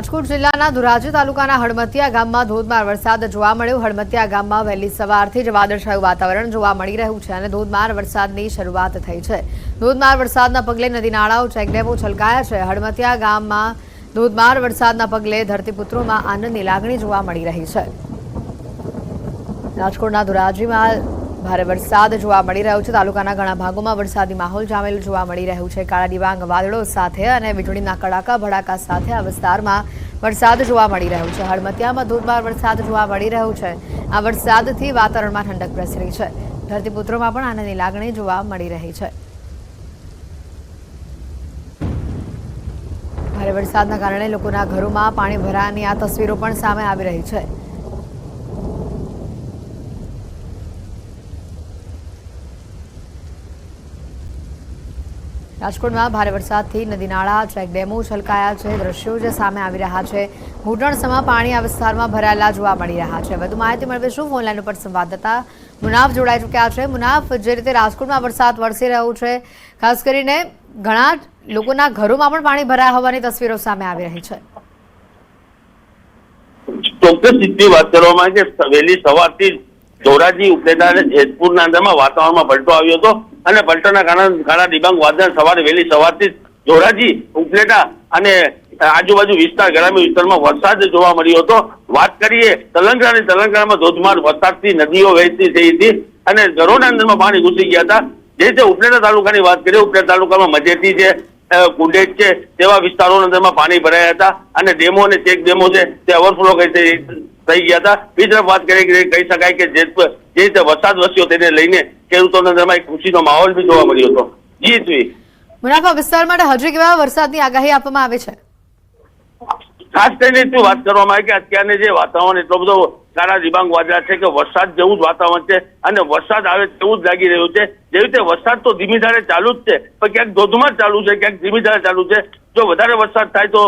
રાજકોટ જિલ્લાના ધોરાજી તાલુકાના હળમતિયા ગામમાં ધોધમાર વરસાદ જોવા મળ્યો। હળમતિયા ગામમાં વહેલી સવારથી જ વાદળછાયું વાતાવરણ જોવા મળી રહ્યું છે અને ધોધમાર વરસાદની શરૂઆત થઈ છે। ધોધમાર વરસાદના પગલે નદી નાળાઓ ચેકડેમો છલકાયા છે। હળમતિયા ગામમાં ધોધમાર વરસાદના પગલે ધરતીપુત્રોમાં આનંદની લાગણી જોવા મળી રહી છે। રાજકોટના ધોરાજીમાં ભારે વરસાદ જોવા મળી રહ્યો છે। તાલુકાના ઘણા ભાગોમાં વરસાદી માહોલ જામેલો જોવા મળી રહ્યું છે। કાળા ડિબાંગ વાદળો સાથે અને વીજળીના કડાકા ભડાકા સાથે આ વિસ્તારમાં વરસાદ જોવા મળી રહ્યો છે। હળમતિયામાં ધોધમાર વરસાદ જોવા મળી રહ્યો છે। આ વરસાદથી વાતાવરણમાં ઠંડક પ્રસરી છે। ધરતીપુત્રોમાં પણ આનંદની લાગણી જોવા મળી રહી છે। ભારે વરસાદના કારણે લોકોના ઘરોમાં પાણી ભરાવાની આ તસવીરો પણ સામે આવી રહી છે। રાજકોટમાં ભારે વરસાદથી નદી નાળા ચેકડેમો છલકાયા છે। દ્રશ્યો જે સામે આવી રહ્યા છે, ઘૂંટણસમાં પાણી આ વિસ્તારમાં ભરાયેલા જોવા મળી રહ્યા છે। વધુ માહિતી મેળવીશું ફોનલાઈન ઉપર સંવાદદાતા મુનાફ જોડાઈ ચૂક્યા છે। મુનાફ, જે રીતે રાજકોટમાં વરસાદ વરસી રહ્યો છે, ખાસ કરીને ઘણા લોકોના ઘરોમાં પણ પાણી ભરાયા હોવાની તસવીરો સામે આવી રહી છે। ચોક્કસ રીતે વાત કરવામાં આવે છે, વહેલી સવારથી ધોરાજી ઉપલેટા અને જેતપુરના અંદરમાં વાતાવરણમાં પલટો આવ્યો હતો અને પલટાના કારણે કાળા ડિબાંગ વાદળ સવારે વહેલી સવારથી ધોરાજી ઉપલેટા અને આજુબાજુ વિસ્તાર ગ્રામ્ય વિસ્તારમાં વરસાદ જોવા મળ્યો હતો। વાત કરીએ તેલંગાણા, તેલંગાણામાં ધોધમાર વરસાદથી નદીઓ વહેતી થઈ હતી અને ઘરોના અંદરમાં પાણી ઘૂસી ગયા હતા। જે રીતે ઉપલેટા તાલુકાની વાત કરીએ, ઉપલેટા તાલુકામાં મજેટી છે, કુંડેજ છે, તેવા વિસ્તારોના અંદરમાં પાણી ભરાયા હતા અને ડેમો અને ચેક ડેમો છે તે ઓવરફ્લો થઈ ગયા હતા। બીજી તરફ વાત કરીએ કહી શકાય કે જે રીતે વરસાદ વરસ્યો તેને લઈને ખેડૂતોના અંદરમાં એક ખુશીનો માહોલ બી જોવા મળ્યો હતો। જી મુનાફા, વિસ્તાર માટે હજી કેવા વરસાદની આગાહી આપવામાં આવી છે? ખાસ કરીને વાત કરવામાં આવે કે અત્યારને જે વાતાવરણ એટલો બધો કાળા ડિબાંગ વાદળા છે કે વરસાદ જેવું જ વાતાવરણ છે અને વરસાદ આવે તેવું જ લાગી રહ્યું છે। જેવી રીતે વરસાદ તો ધીમી ધારે ચાલુ જ છે, પણ ક્યાંક ધોધમાર ચાલુ છે, ક્યાંક ધીમી ધારે ચાલુ છે। જો વધારે વરસાદ થાય તો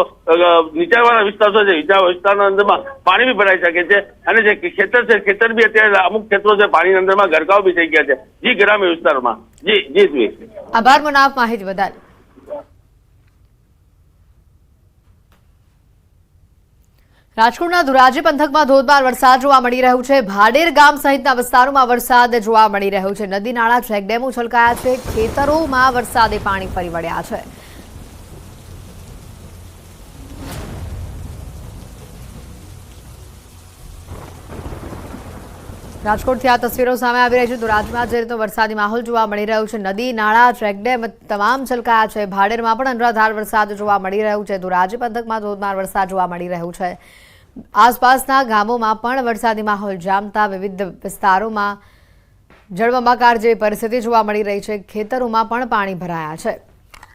નીચાણવાળા વિસ્તારો છે, નીચાણ વિસ્તારના અંદરમાં પાણી બી ભરાઈ શકે છે અને જે ખેતર છે, ખેતર બી અત્યારે અમુક ખેતરો છે પાણીના અંદરમાં ગરકાવ બી થઈ ગયા છે। જી, ગ્રામ્ય વિસ્તારમાં। જી આભાર મુનાફ, માહિતી બદલ। રાજકોટના ધોરાજી પંથકમાં ધોધમાર વરસાદ જોવા મળી રહ્યું છે। ભાડેર ગામ સહિતના વિસ્તારોમાં વરસાદ જોવા મળી રહ્યો છે। નદી નાળા ચેકડેમો છલકાયા છે। ખેતરોમાં વરસાદે પાણી ફરી વળ્યા છે। રાજકોટથી આ તસવીરો સામે આવી રહી છે। ધોરાજીમાં જે રીતે વરસાદી માહોલ જોવા મળી રહ્યો છે, નદી નાળા ચેકડેમ તમામ છલકાયા છે। ભાડેરમાં પણ અનરાધાર વરસાદ જોવા મળી રહ્યું છે। ધોરાજી પંથકમાં ધોધમાર વરસાદ જોવા મળી રહ્યું છે। આસપાસના ગામોમાં પણ વરસાદી માહોલ જામતા વિવિધ વિસ્તારોમાં જળબંબાકાર જેવી પરિસ્થિતિ જોવા મળી રહી છે। ખેતરોમાં પણ પાણી ભરાયા છે।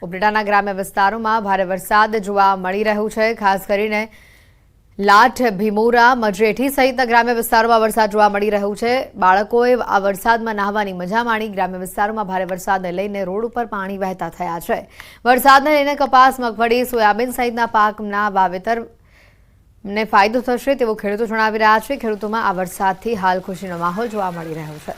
ઉપલેટાના ગ્રામ્ય વિસ્તારોમાં ભારે વરસાદ જોવા મળી રહ્યું છે। ખાસ કરીને લાઠ, ભીમોરા, મજેઠી સહિતના ગ્રામ્ય વિસ્તારોમાં વરસાદ જોવા મળી રહ્યું છે। બાળકોએ આ વરસાદમાં નહાવાની મજા માણી। ગ્રામ્ય વિસ્તારોમાં ભારે વરસાદને લઈને રોડ ઉપર પાણી વહેતા થયા છે। વરસાદને લઈને કપાસ, મગફળી, સોયાબીન સહિતના પાકના વાવેતરને ફાયદો થશે તેવું ખેડૂતો જણાવી રહ્યા છે। ખેડૂતોમાં આ વરસાદથી હાલ ખુશીનો માહોલ જોવા મળી રહ્યો છે।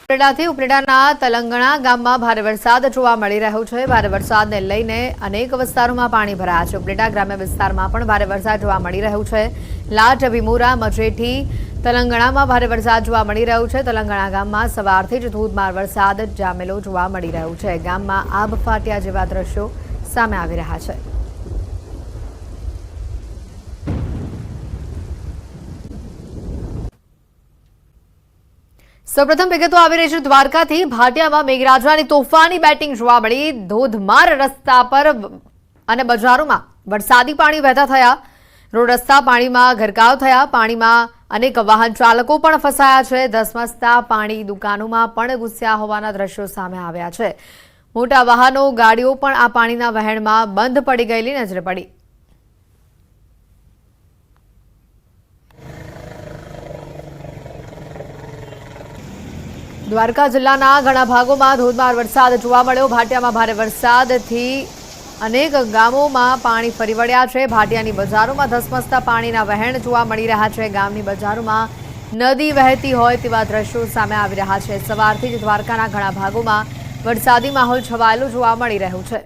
ઉપલેટાથી ઉપલેટાના તેલંગાણા ગામમાં ભારે વરસાદ જોવા મળી રહ્યો છે। ભારે વરસાદને લઈને અનેક વિસ્તારોમાં પાણી ભરાયા છે। ઉપલેટા ગ્રામ્ય વિસ્તારમાં પણ ભારે વરસાદ જોવા મળી રહ્યો છે। લાઠ, ભીમોરા, મજેઠી, તેલંગાણામાં ભારે વરસાદ જોવા મળી રહ્યો છે। તેલંગાણા ગામમાં સવારથી જ ધોધમાર વરસાદ જામેલો જોવા મળી રહ્યો છે। ગામમાં આબ ફાટ્યા જેવા દ્રશ્યો સામે આવી રહ્યા છે। સૌપ્રથમ વિગતો આવી રહી છે દ્વારકાથી। ભાટિયામાં મેઘરાજાની તોફાની બેટિંગ જોવા મળી। ધોધમાર રસ્તા પર અને બજારોમાં વરસાદી પાણી વહેતા થયા। રોડ રસ્તા પાણીમાં ગરકાવ થયા। પાણીમાં અનેક વાહન ચાલકો પણ ફસાયા છે। ધસમસતા પાણી દુકાનોમાં પણ ઘૂસ્યા હોવાના દ્રશ્યો સામે આવ્યા છે। મોટા વાહનો, ગાડીઓ પણ આ પાણીના વહેણમાં બંધ પડી ગયેલી નજરે પડી। દ્વારકા જિલ્લાના ઘણા ભાગોમાં ધોધમાર વરસાદ જોવા મળ્યો। ભાટિયામાં ભારે વરસાદથી અનેક ગામોમાં પાણી ફરી વળ્યા છે। ભાટિયાની બજારોમાં ધસમસતા પાણીના વહેણ જોવા મળી રહ્યા છે। ગામની બજારોમાં નદી વહેતી હોય તેવા દ્રશ્યો સામે આવી રહ્યા છે। સવારથી જ દ્વારકાના ઘણા ભાગોમાં વરસાદી માહોલ છવાયેલો જોવા મળી રહ્યો છે।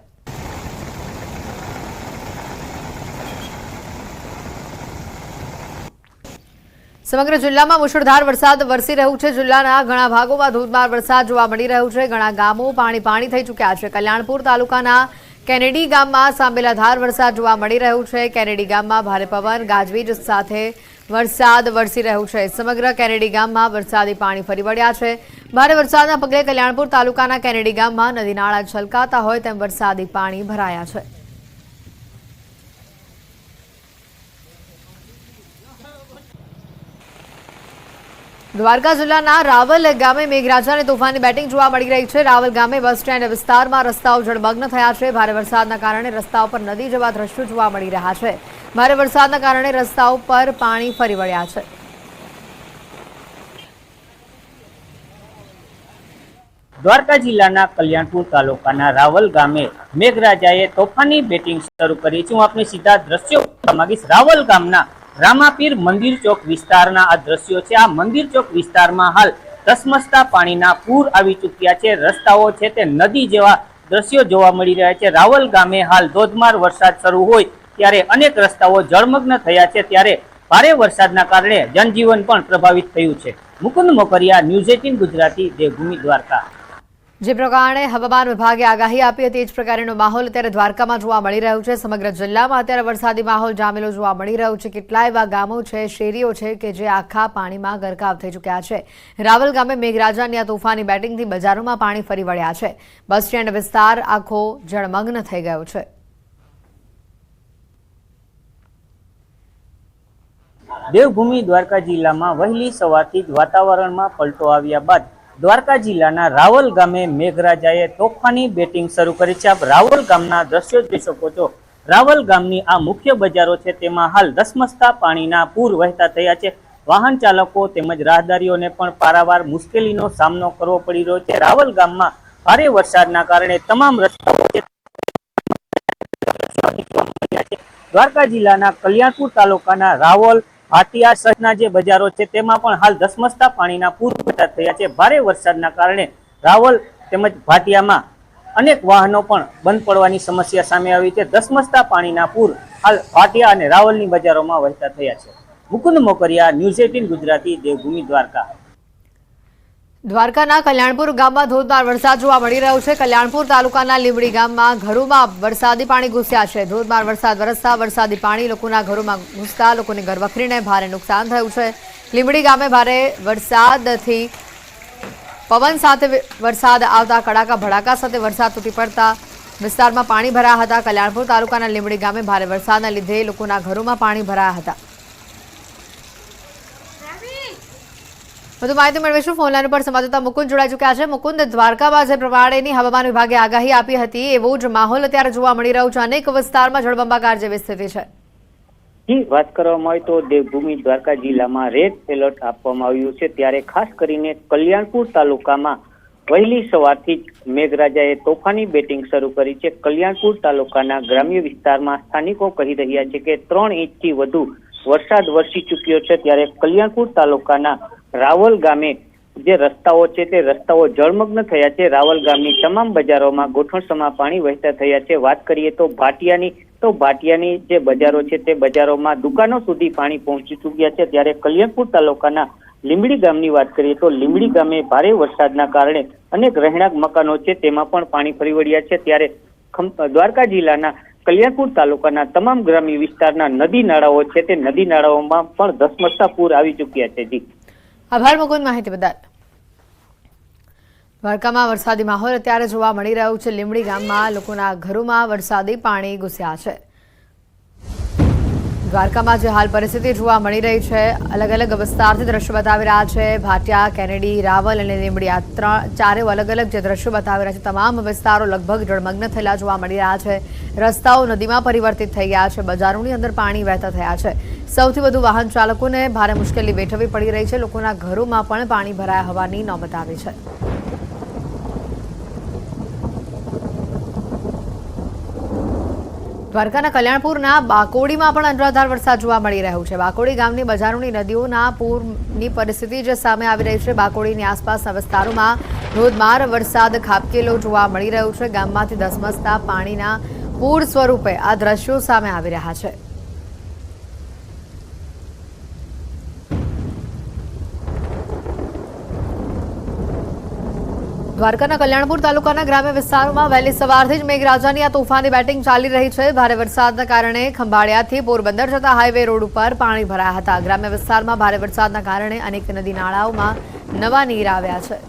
સમગ્ર જિલ્લામાં મુશળધાર વરસાદ વરસી રહ્યું છે। જિલ્લાના ઘણા ભાગોમાં ધોધમાર વરસાદ જોવા મળી રહ્યો છે। ઘણા ગામો પાણી થઈ ચૂક્યા છે। કલ્યાણપુર તાલુકાના કેનેડી ગામમાં સાંબેલાધાર વરસાદ જોવા મળી રહ્યો છે। કેનેડી ગામમાં ભારે પવન ગાજવીજ સાથે વરસાદ વરસી રહ્યો છે। સમગ્ર કેનેડી ગામમાં વરસાદી પાણી ફરી વળ્યા છે। ભારે વરસાદના પગલે કલ્યાણપુર તાલુકાના કેનેડી ગામમાં નદી નાળા છલકાતા હોય તેમ વરસાદી પાણી ભરાયા છે। દ્વારકા જિલ્લાના રાવલ ગામે મેઘરાજાની તોફાની બેટિંગ જોવા મળી રહી છે। રાવલ ગામે બસ સ્ટેન્ડ વિસ્તારમાં રસ્તાઓ જળમગ્ન થયા છે। ભારે વરસાદના કારણે રસ્તાઓ પર નદી જેવા દ્રશ્યો જોવા મળી રહ્યા છે। ભારે વરસાદના કારણે રસ્તાઓ પર પાણી ફરી વળ્યા છે। દ્વારકા જિલ્લાના કલ્યાણપુર તાલુકાના રાવલ ગામે મેઘરાજાએ તોફાની બેટિંગ શરૂ કરી છે। હું આપને સીધા દ્રશ્યો માંગીશ। રાવલ ગામના રામાપીર મંદિર ચોક વિસ્તારના આ દ્રશ્યો છે। આ મંદિર ચોક વિસ્તારમાં હાલ ધસમસતા પાણીના પૂર આવી ચૂક્યા છે। રસ્તાઓ છે તે નદી જેવા દ્રશ્યો જોવા મળી રહ્યા છે। રાવલ ગામે હાલ ધોધમાર વરસાદ શરૂ હોય ત્યારે અનેક રસ્તાઓ જળમગ્ન થયા છે। ત્યારે ભારે વરસાદના કારણે જનજીવન પણ પ્રભાવિત થયું છે। મુકુંદ મોકરિયા, ન્યૂઝ 18 ગુજરાતી, દેવભૂમિ, દ્વારકા। જે પ્રકારે હવામાન વિભાગે આગાહી આપી હતી તે જ પ્રકારનો માહોલ અત્યારે દ્વારકામાં જોવા મળી રહ્યો છે। સમગ્ર જિલ્લામાં અત્યારે વરસાદી માહોલ જામેલો જોવા મળી રહ્યો છે। કેટલાય એવા ગામો છે, શેરીઓ છે કે જે આખા પાણીમાં ગરકાવ થઈ ચૂક્યા છે। રાવલ ગામે મેઘરાજાની આ તોફાની બેટિંગથી બજારોમાં પાણી ફરી વળ્યા છે। બસ સ્ટેન્ડ વિસ્તાર આખો જળમગ્ન થઈ ગયો છે। દેવભૂમિ દ્વારકા જિલ્લામાં વહેલી સવારથી જ વાતાવરણમાં પલટો આવ્યા બાદ દ્વારકા જિલ્લાના રાવલ ગામે મેઘરાજાએ તોફાની બેટિંગ શરૂ કરી છે। આપ રાવલ ગામના દ્રશ્યો જોઈ શકો છો। રાવલ ગામની આ મુખ્ય બજારો છે તેમાં હાલ ધસમસતા પાણીના પૂર વહેતા થયા છે। વાહન ચાલકો તેમજ રાહદારીઓને પણ પારાવાર મુશ્કેલીનો સામનો કરવો પડી રહ્યો છે। રાવલ ગામમાં ભારે વરસાદના કારણે તમામ રસ્તાઓ દ્વારકા જિલ્લાના કલ્યાણપુર તાલુકાના રાવલ, ભાટિયા સહિતના જે બજારો છે તેમાં પણ હાલ ધસમસતા પાણીના પૂર પેદા થયા છે। ભારે વરસાદના કારણે રાવલ તેમજ ભાટિયામાં અનેક વાહનો પણ બંધ પડવાની સમસ્યા સામે આવી છે। ધસમસતા પાણીના પૂર હાલ ભાટિયા અને રાવલની બજારોમાં વહેતા થયા છે। મુકુંદ મોકરિયા, ન્યૂઝ 18 ગુજરાતી, દેવભૂમિ, દ્વારકા। દ્વારકાના કલ્યાણપુર ગામમાં ધોધમાર વરસાદ જોવા મળી રહ્યો છે। કલ્યાણપુર તાલુકાના લીંબડી ગામમાં ઘરોમાં વરસાદી પાણી ઘૂસ્યા છે। ધોધમાર વરસાદ વરસતા વરસાદી પાણી લોકોના ઘરોમાં ઘૂસતા લોકોની ઘરવખરીને ભારે નુકસાન થયું છે। લીંબડી ગામે ભારે વરસાદથી પવન સાથે વરસાદ આવતા કડાકા ભડાકા સાથે વરસાદ તૂટી પડતા વિસ્તારમાં પાણી ભરાયા હતા। કલ્યાણપુર તાલુકાના લીંબડી ગામે ભારે વરસાદના લીધે લોકોના ઘરોમાં પાણી ભરાયા હતા। વધુ માહિતી મેળવીશું ફોનલાઈન ઉપર સંવાદદાતા મુકુંદ જોડાઈ ચૂક્યા છે। મુકુંદ, દ્વારકામાં જે પ્રમાણેની હવામાન વિભાગે આગાહી આપી હતી એવો જ માહોલ અત્યારે જોવા મળી રહ્યો છે। અનેક વિસ્તારમાં જળબંબાકાર જેવી સ્થિતિ છે। વાત કરવામાં આવે તો દેવભૂમિ દ્વારકા જિલ્લામાં રેડ એલર્ટ આપવામાં આવ્યું છે। ત્યારે ખાસ કરીને કલ્યાણપુર તાલુકામાં વહેલી સવારથી જ મેઘરાજાએ તોફાની બેટિંગ શરૂ કરી છે। કલ્યાણપુર તાલુકાના ગ્રામ્ય વિસ્તારમાં સ્થાનિકો કહી રહ્યા છે કે 3 ઇંચથી વધુ વરસાદ વરસી ચૂક્યો છે। ત્યારે કલ્યાણપુર તાલુકાના રાવલ ગામે જે રસ્તાઓ છે તે રસ્તાઓ જળમગ્ન થયા છે। રાવલ ગામની તમામ બજારોમાં ગોઠણસમા પાણી વહેતા થયા છે। વાત કરીએ તો ભાટિયાની જે બજારો છે તે બજારોમાં દુકાનો સુધી પાણી પહોંચી ચૂક્યા છે। ત્યારે કલ્યાણપુર તાલુકાના લીંબડી ગામની વાત કરીએ તો લીંબડી ગામે ભારે વરસાદના કારણે અનેક રહેણાંક મકાનો છે તેમાં પણ પાણી ફરી વળ્યા છે। ત્યારે દ્વારકા જિલ્લાના કલ્યાણપુર તાલુકાના તમામ ગ્રામ્ય વિસ્તારના નદી નાળાઓ છે તે નદી નાળાઓમાં પણ ધસમસતા પૂર આવી ચૂક્યા છે। જી આભાર મુકુંદ, માહિતી બદલ। દ્વારકામાં વરસાદી માહોલ અત્યારે જોવા મળી રહ્યો છે। લીંબડી ગામમાં લોકોના ઘરોમાં વરસાદી પાણી ઘૂસ્યા છે। દ્વારકામાં જે હાલ પરિસ્થિતિ જોવા મળી રહી છે, અલગ અલગ વિસ્તારથી દ્રશ્યો બતાવી રહ્યા છે। ભાટિયા, કેનેડી, રાવલ અને લીંબડી આ ચારે અલગ અલગ જે દ્રશ્યો બતાવી રહ્યા છે તમામ વિસ્તારો લગભગ જળમગ્ન થયેલા જોવા મળી રહ્યા છે। રસ્તાઓ નદીમાં પરિવર્તિત થઈ ગયા છે। બજારોની અંદર પાણી વહેતા થયા છે। સૌથી વધુ વાહન ચાલકોને ભારે મુશ્કેલી વેઠવી પડી રહી છે। લોકોના ઘરોમાં પણ પાણી ભરાયા હોવાની નોબત આવી છે। દ્વારકાના કલ્યાણપુરના બાકોડીમાં પણ અનરાધાર વરસાદ જોવા મળી રહ્યો છે। બાકોડી ગામની બજારોની નદીઓના પૂરની પરિસ્થિતિ જે સામે આવી રહી છે। બાકોડીની આસપાસના વિસ્તારોમાં ધોધમાર વરસાદ ખાબકેલો જોવા મળી રહ્યો છે। ગામમાંથી ધસમસતા પાણીના પૂર સ્વરૂપે આ દ્રશ્યો સામે આવી રહ્યા છે। દ્વારકાના કલ્યાણપુર તાલુકાના ગ્રામ્ય વિસ્તારોમાં વહેલી સવારથી જ મેઘરાજાની આ તોફાની બેટિંગ ચાલી રહી છે. ભારે વરસાદના કારણે ખંભાળિયાથી પોરબંદર જતા હાઈવે રોડ ઉપર પાણી ભરાયા હતા. ગ્રામ્ય વિસ્તારમાં ભારે વરસાદના કારણે અનેક નદી નાળાઓમાં નવા નીર આવ્યા છે.